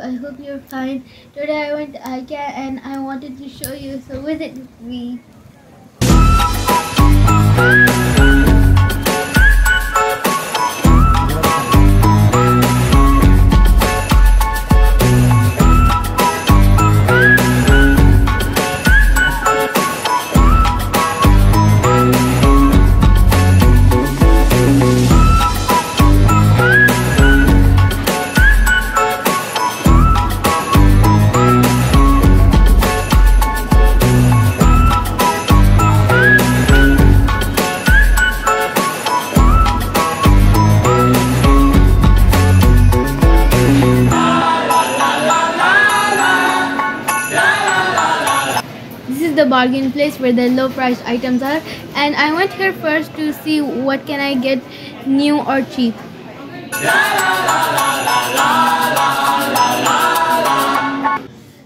I hope you're fine. Today I went to IKEA and I wanted to show you, so visit with me. This is the bargain place where the low priced items are, and I went here first to see what can I get new or cheap.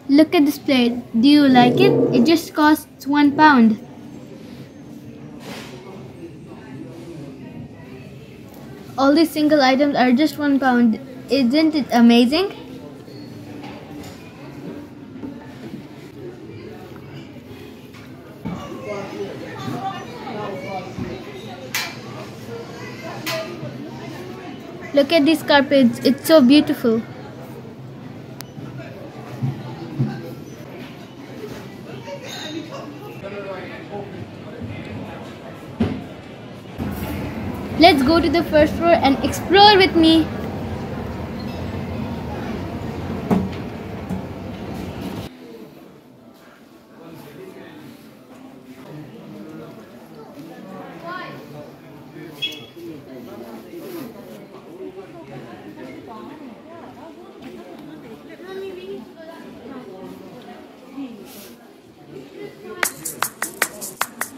Look at this plate. Do you like it? It just costs £1. All these single items are just £1. Isn't it amazing? Look at these carpets, it's so beautiful. Let's go to the first floor and explore with me.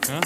Huh?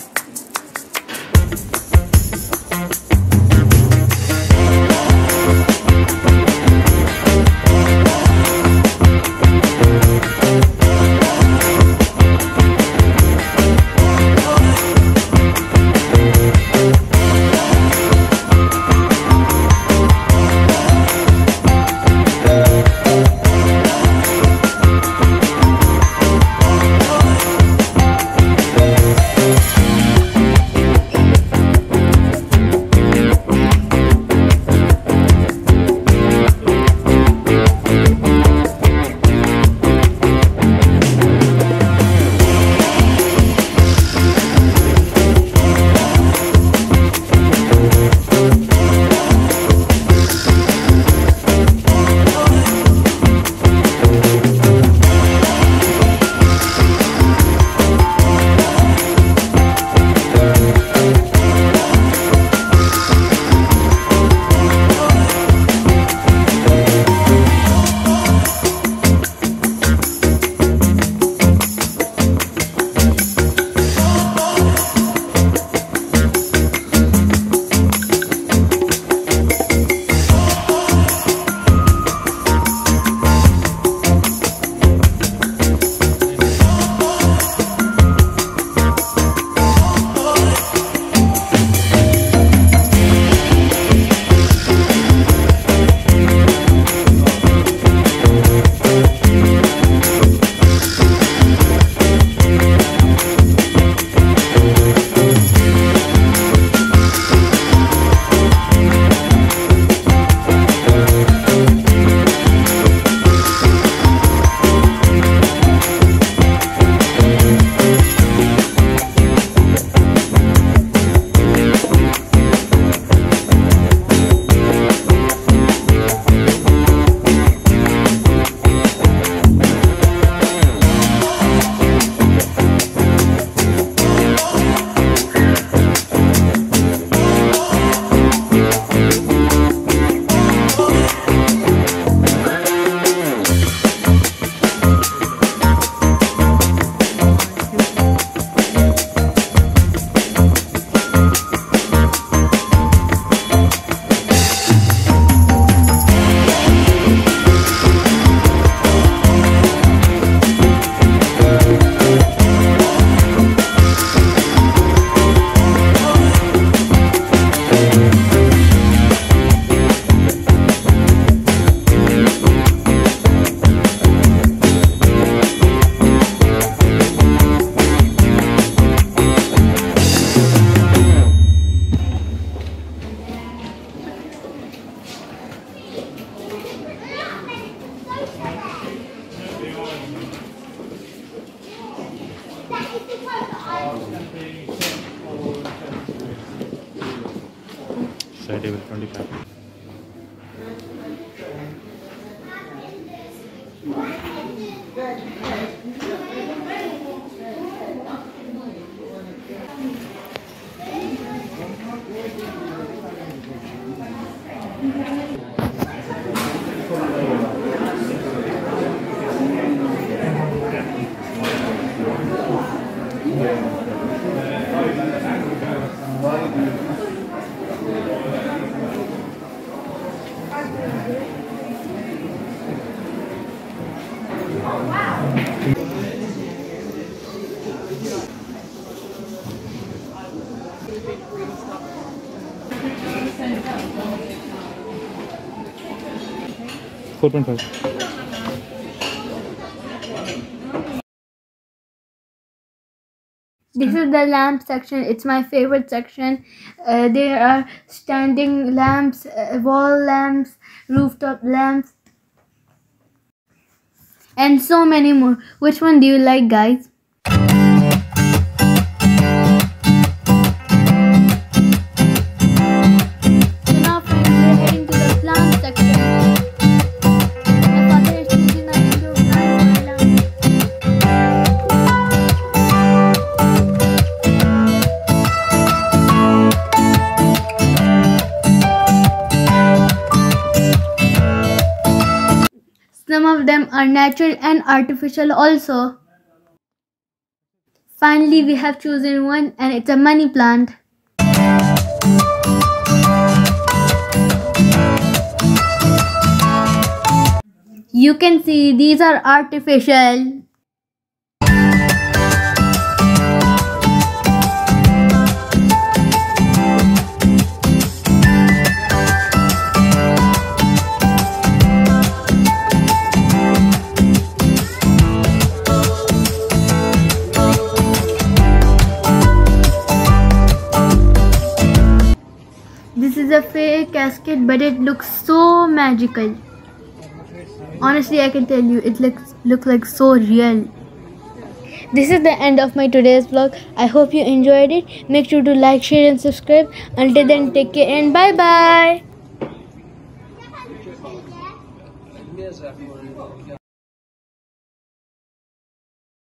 side table 25. $4.5. This is the lamp section. It's my favorite section. There are standing lamps, wall lamps, rooftop lamps, and so many more. Which one do you like, guys? So now, friends, we're heading to the plant section. My father is choosing an indoor plant for a lamp. Some of them are natural and artificial also. Finally, we have chosen one, and it's a money plant. You can see these are artificial. This is a fake casket, but it looks so magical. Honestly, I can tell you, it looks like so real. This is the end of my today's vlog. I hope you enjoyed it. Make sure to like, share and subscribe. Until then, take care and bye bye.